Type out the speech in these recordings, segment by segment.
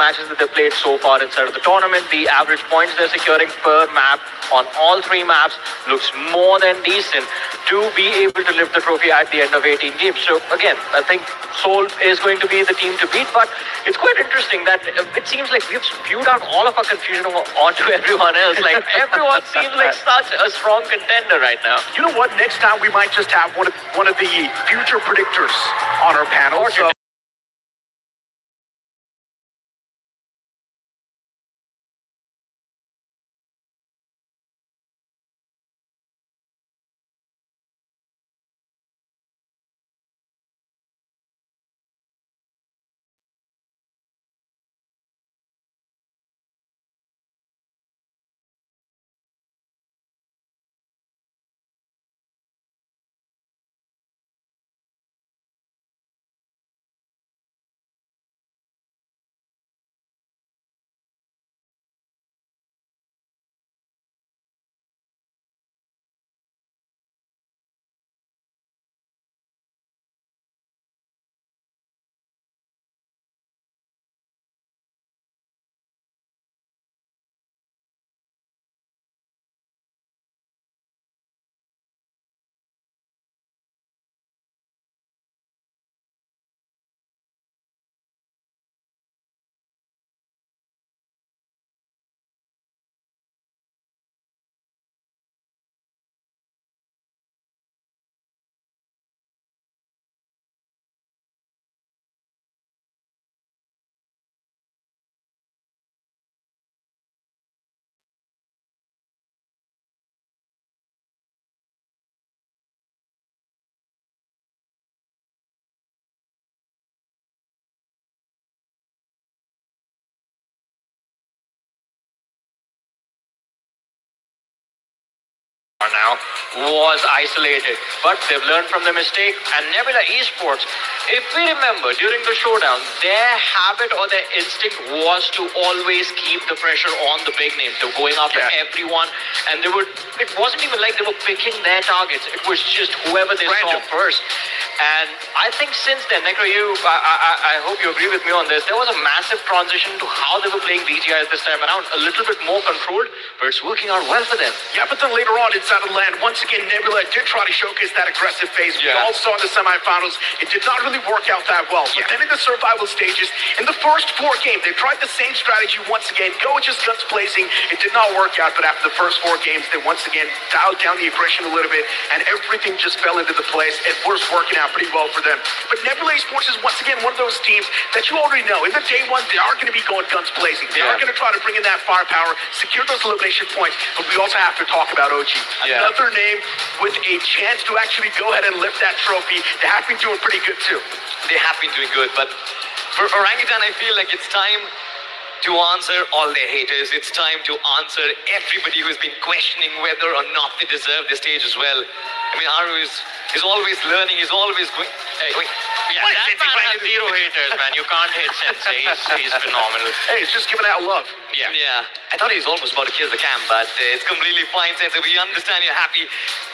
matches that they've played so far inside of the tournament. The average points they're securing per map on all 3 maps looks more than decent to be able to lift the trophy at the end of 18 games. So again, I think Seoul is going to be the team to beat, but it's quite interesting that it seems like we've spewed out all of our confusion onto everyone else. Like everyone seems like such a strong contender right now. You know what? Next time we might just have one of the future predictors on our panel. So now was isolated, but they've learned from their mistake. And Nebula Esports, if we remember during the showdown, their habit or their instinct was to always keep the pressure on the big names. They were going after everyone, and it wasn't even like they were picking their targets. It was just whoever they saw first. And I think since then, Necro, I hope you agree with me on this, there was a massive transition to how they were playing BGI this time around. A little bit more controlled, but it's working out well for them. Yeah, but then later on inside of the land, once again, Nebula did try to showcase that aggressive phase. We all saw in the semifinals, it did not really work out that well. But then in the survival stages, in the first 4 games, they tried the same strategy once again, go with just guns blazing. It did not work out, but after the first 4 games, they once again dialed down the aggression a little bit, and everything just fell into the place. It was working out pretty well for them. But Nebula Esports is once again one of those teams that you already know. In the day one, they are going to be going guns blazing. They are going to try to bring in that firepower, secure those elimination points. But we also have to talk about OG. Another name with a chance to actually go ahead and lift that trophy. They have been doing pretty good too. They have been doing good, but for Orangutan, I feel like it's time to answer all their haters. It's time to answer everybody who's been questioning whether or not they deserve the stage as well. I mean, Haru is always learning, he's always going... Hey, yeah, that man has 0 haters, man. You can't hate Sensei. He's phenomenal. Hey, it's just giving out love. Yeah. I thought he was almost about to kill the camp, but it's completely fine, Sensei. We understand you're happy.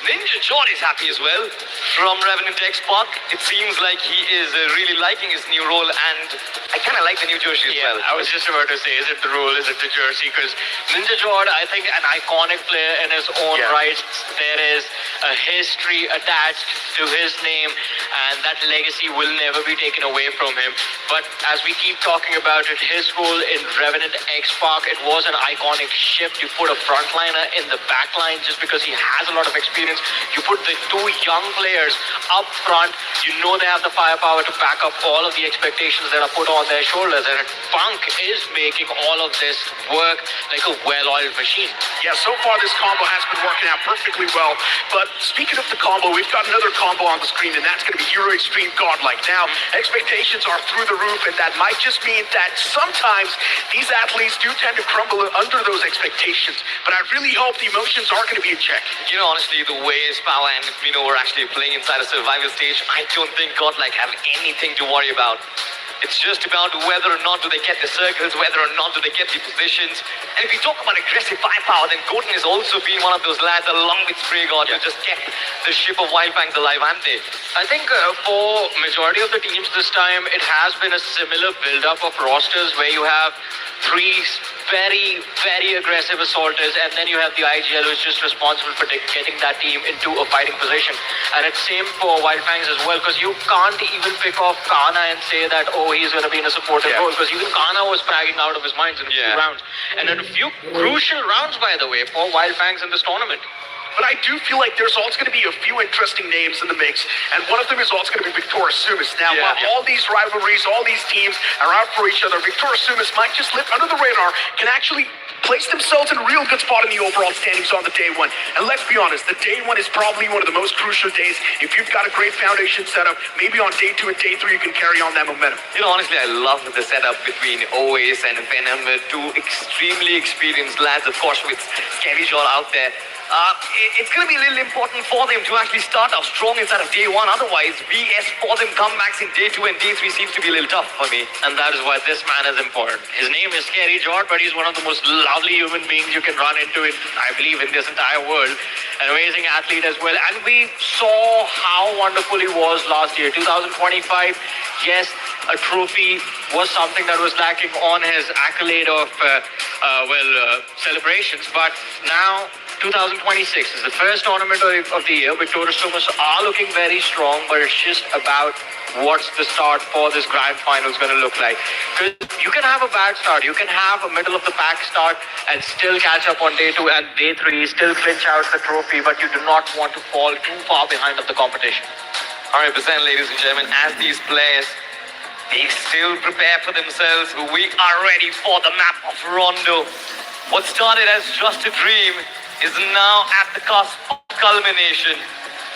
Ninja Jord is happy as well. From Revenant X Park, it seems like he is really liking his new role, and I kind of like the new jersey as well. I was just about to say, is it the role, is it the jersey? Because Ninja Jord, I think, an iconic player in his own right. There is a history attached to his name, and that legacy will never be taken away from him. But as we keep talking about it, his role in Revenant X Park, it was an iconic shift. You put a frontliner in the back line just because he has a lot of experience. You put the 2 young players up front. You know they have the firepower to back up all of the expectations that are put on their shoulders. And Funk is making all of this work like a well-oiled machine. Yeah, so far this combo has been working out perfectly well. But speaking of the combo, we've got another combo on the screen, and that's going to be Hero Extreme Godlike. Now, expectations are through the roof, and that might just mean that sometimes these athletes do tend to crumble under those expectations. But I really hope the emotions are going to be in check. You know, honestly, the way Spawa and Mino were actually playing inside a survival stage, I don't think Godlike have anything to worry about. It's just about whether or not do they get the circles, whether or not do they get the positions. And if we talk about aggressive firepower, then Gordon has also been one of those lads along with Frigod who just kept the ship of Wildfangs alive, haven't they? I think for majority of the teams this time, it has been a similar build-up of rosters where you have three very, very aggressive assaulters, and then you have the IGL who's just responsible for getting that team into a fighting position. And it's same for Wildfangs as well, because you can't even pick off Kana and say that, oh, he's going to be in a supportive role, because even Kana was bragging out of his mind in a few rounds. And in a few crucial rounds, by the way, for Wildfangs in this tournament. But I do feel like there's also going to be a few interesting names in the mix, and one of them is also going to be Victor Sumis. Now, while all these rivalries, all these teams are out for each other, Victor Sumis might just slip under the radar, can actually place themselves in a real good spot in the overall standings on the day one. And let's be honest, the day one is probably one of the most crucial days. If you've got a great foundation set up, maybe on day 2 and day 3 you can carry on that momentum. You know, honestly, I love the setup between Oasis and Venom, two extremely experienced lads, of course, with Scary Jaw out there. It's going to be a little important for them to actually start off strong inside of day 1. Otherwise, VS for them comebacks in day 2 and day 3 seems to be a little tough for me. And that is why this man is important. His name is Scary Jord, but he's one of the most lovely human beings you can run into, I believe, in this entire world. An amazing athlete as well. And we saw how wonderful he was last year. 2025, yes, a trophy was something that was lacking on his accolade of, celebrations. But now, 2026 is the first tournament of the year. Victoria Sumis are looking very strong, but it's just about what's the start for this grand final is going to look like. Because you can have a bad start, you can have a middle of the pack start and still catch up on day 2 and day 3, still clinch out the trophy, but you do not want to fall too far behind of the competition. 100%, ladies and gentlemen, as these players, they still prepare for themselves. We are ready for the map of Rondo. What started as just a dream is now at the cusp of culmination.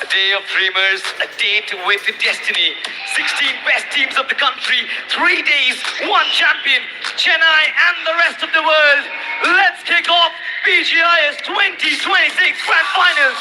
A day of dreamers, a date with destiny. 16 best teams of the country, 3 days, 1 champion, Chennai and the rest of the world. Let's kick off BGI's 2026 Grand Finals.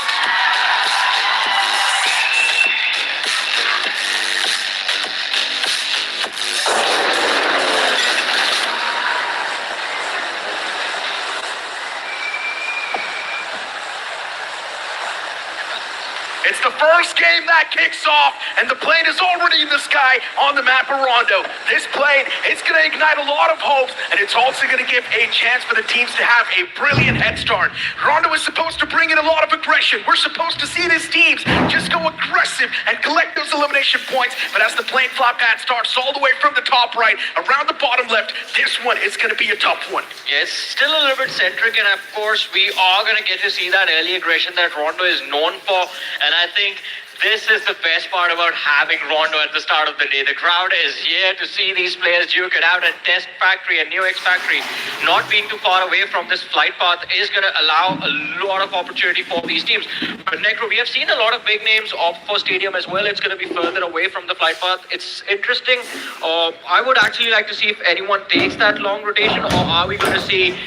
It's the first game that kicks off, and the plane is already in the sky on the map of Rondo. This plane, it's going to ignite a lot of hopes, and it's also going to give a chance for the teams to have a brilliant head start. Rondo is supposed to bring in a lot of aggression. We're supposed to see these teams just go aggressive and collect those elimination points, but as the plane flop pad starts all the way from the top right, around the bottom left, this one is going to be a tough one. Yes, still a little bit centric, and of course, we are going to get to see that early aggression that Rondo is known for, and I think this is the best part about having Rondo at the start of the day. The crowd is here to see these players duke it out, and Test Factory and New X Factory not being too far away from this flight path is going to allow a lot of opportunity for these teams. But Necro, we have seen a lot of big names opt for Stadium as well. It's going to be further away from the flight path. It's interesting. I would actually like to see if anyone takes that long rotation, or are we going to see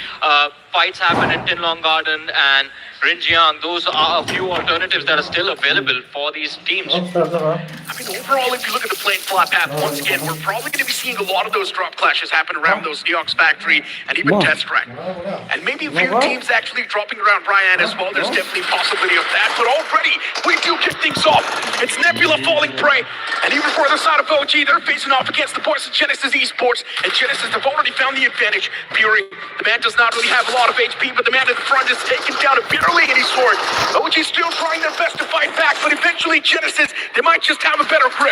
fights happen in Tin Long Garden and Rinjiang. Those are a few alternatives that are still available for these teams. I mean, overall, if you look at the plane flop path, once again, we're probably going to be seeing a lot of those drop clashes happen around those New York's Factory and even Test Track. And maybe a few teams actually dropping around Brian as well. There's definitely a possibility of that. But already, we do kick things off. It's Nebula falling prey. And even for the side of OG, they're facing off against the boys of Genesis Esports. And Genesis have already found the advantage. Fury, the man does not really have a lot of HP, but the man in the front is taken down barely any sword. OG still trying their best to fight back, but eventually Genesis, they might just have a better grip.